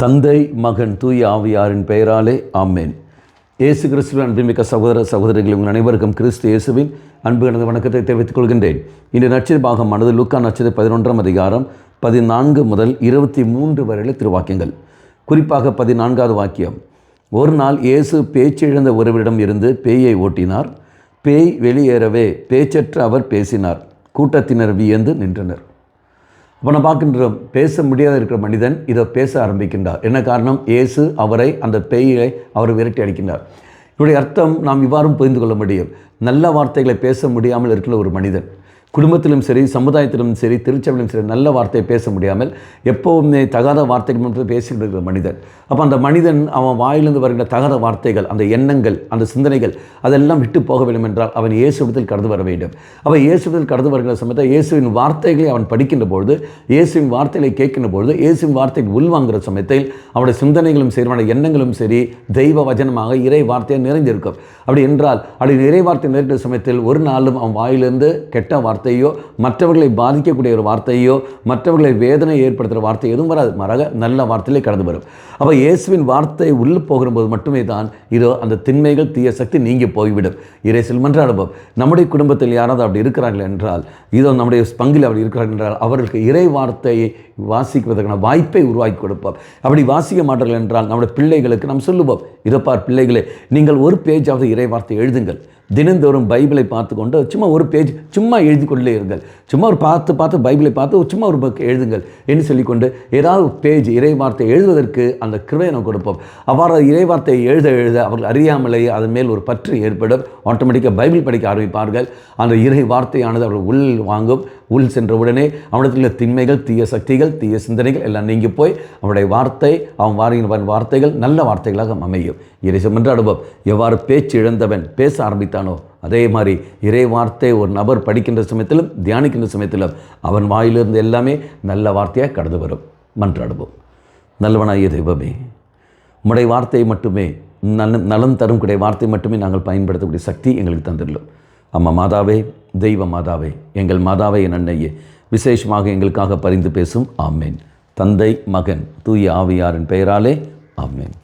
தந்தை, மகன், தூய ஆவியாரின் பெயராலே ஆமேன். இயேசு கிறிஸ்துவின் அன்புமிக்க சகோதர சகோதரிகள், உங்கள் அனைவருக்கும் கிறிஸ்து இயேசுவின் அன்பு கலந்த வணக்கத்தை தெரிவித்துக் கொள்கின்றேன். இன்று நற்செய்தி பாகமானது லூக்கா நற்செய்தி 11ஆம் அதிகாரம் 14 முதல் 23 வரையில திருவாக்கியங்கள். குறிப்பாக 14வது வாக்கியம். ஒரு நாள் இயேசு பேச்சிழந்த ஒருவரிடம் இருந்து பேயை ஓட்டினார். பேய் வெளியேறவே பேச்சற்ற அவர் பேசினார். கூட்டத்தினர் வியந்து நின்றனர். இப்போ நான் பார்க்கின்றோம், பேச முடியாத இருக்கிற மனிதன் இதை பேச ஆரம்பிக்கின்றார். என்ன காரணம்? இயேசு அவரை, அந்த பேயை அவர் விரட்டி அடிக்கின்றார். இவருடைய அர்த்தம் நாம் இவ்வாறும் புரிந்து கொள்ள முடியும். நல்ல வார்த்தைகளை பேச முடியாமல் இருக்கிற ஒரு மனிதன், குடும்பத்திலும் சரி, சமுதாயத்திலும் சரி, திருச்சபையிலும் சரி, நல்ல வார்த்தையை பேச முடியாமல் எப்போவுமே தகாத வார்த்தைகள் மட்டும் பேசிக்கிட்டு இருக்கிற மனிதன். அப்போ அந்த மனிதன் அவன் வாயிலிருந்து வருகின்ற தகாத வார்த்தைகள், அந்த எண்ணங்கள், அந்த சிந்தனைகள் அதெல்லாம் விட்டு போக வேண்டும் என்றால் அவன் இயேசுவிடத்தில் கடந்து வர வேண்டும். அவன் இயேசுவிடத்தில் கடந்து வருகிற சமயத்தில் இயேசுவின் வார்த்தைகளை அவன் படிக்கின்ற பொழுது, இயேசுவின் வார்த்தைகளை கேட்கின்ற பொழுது, இயேசுவின் வார்த்தைகள் உள்வாங்குகிற சமயத்தில் அவனுடைய சிந்தனைகளும் சரி, அவனுடைய எண்ணங்களும் சரி தெய்வ வசனமாக இறை வார்த்தையாக நிறைந்திருக்கும். அப்படி என்றால் அப்படி இறை வார்த்தை நிறைந்த சமயத்தில் ஒரு நாளும் அவன் வாயிலிருந்து கெட்ட வார்த்தையோ, மற்றவர்களை பாதிக்கக்கூடிய ஒரு வார்த்தையோ, மற்றவர்களை வேதனை ஏற்படுத்துகிற வார்த்தை எதுவும் வராது. மாறாக நல்ல வார்த்தையிலே கடந்து வரும். அப்போ இயேசுவின் வார்த்தை உள்ளே போகும்போது மட்டுமே தான் இதோ அந்த திண்மைகள், தீய சக்தி நீங்கி போய்விடும். இறைசில் மன்றாடுவோம். நம்முடைய குடும்பத்தில் யாராவது அப்படி இருக்கிறார்கள் என்றால், இதோ நம்முடைய பங்கில் அப்படி இருக்கிறார்கள் என்றால் அவர்களுக்கு இறை வார்த்தையை வாசிக்குவதற்கான வாய்ப்பை உருவாக்கி கொடுப்போம். அப்படி வாசிக்க மாட்டார்கள் என்றால் நம்முடைய பிள்ளைகளுக்கு நாம் சொல்லுவோம், இதப்பார் பிள்ளைகளே, நீங்கள் ஒரு பேஜாவது இறை வார்த்தை எழுதுங்கள். தினந்தோறும் பைபிளை பார்த்து கொண்டு சும்மா ஒரு பேஜ் சும்மா எழுதி கொண்டே இருங்கள். சும்மா ஒரு பார்த்து பைபிளை பார்த்து சும்மா ஒரு பக்கம் எழுதுங்கள் என்று சொல்லிக்கொண்டு ஏதாவது பேஜ் இறை வார்த்தை எழுதுவதற்கு அந்த கிருபையை நாம் கொடுப்போம். அவ்வாறு இறை வார்த்தையை எழுத அவர்கள் அறியாமலேயே அதன் மேல் ஒரு பற்று ஏற்படும். ஆட்டோமேட்டிக்காக பைபிள் படிக்க ஆரம்பிப்பார்கள். அந்த இறை வார்த்தையானது அவர்கள் உள் வாங்கும். உள் சென்ற உடனே அவனத்தில் திண்மைகள், தீய சக்திகள், தீய சிந்தனைகள் எல்லாம் நீங்கி போய் அவனுடைய வார்த்தை, அவன் வாரின வார்த்தைகள் நல்ல வார்த்தைகளாக அமையும். இறைசம் என்று அனுபவம். எவ்வாறு பேச்சு இழந்தவன் பேச ஆரம்பித்தானோ அதே மாதிரி இறை வார்த்தை ஒரு நபர் படிக்கின்ற சமயத்திலும் தியானிக்கின்ற சமயத்திலும் அவன் வாயிலிருந்து எல்லாமே நல்ல வார்த்தையாக கடந்து வரும். மன்றாடுவோம். நல்லவனாகிய தெய்வமே, உம்முடைய வார்த்தையை மட்டுமே, நலம் தரும் கூடிய வார்த்தை மட்டுமே நாங்கள் பயன்படுத்தக்கூடிய சக்தி எங்களுக்கு தந்துள்ளோம். அம்மா மாதாவே, தெய்வ மாதாவே, எங்கள் மாதாவே, என் அன்னையே, விசேஷமாக எங்களுக்காக பரிந்து பேசும். ஆமேன். தந்தை, மகன், தூய ஆவியாரின் பெயராலே ஆமேன்.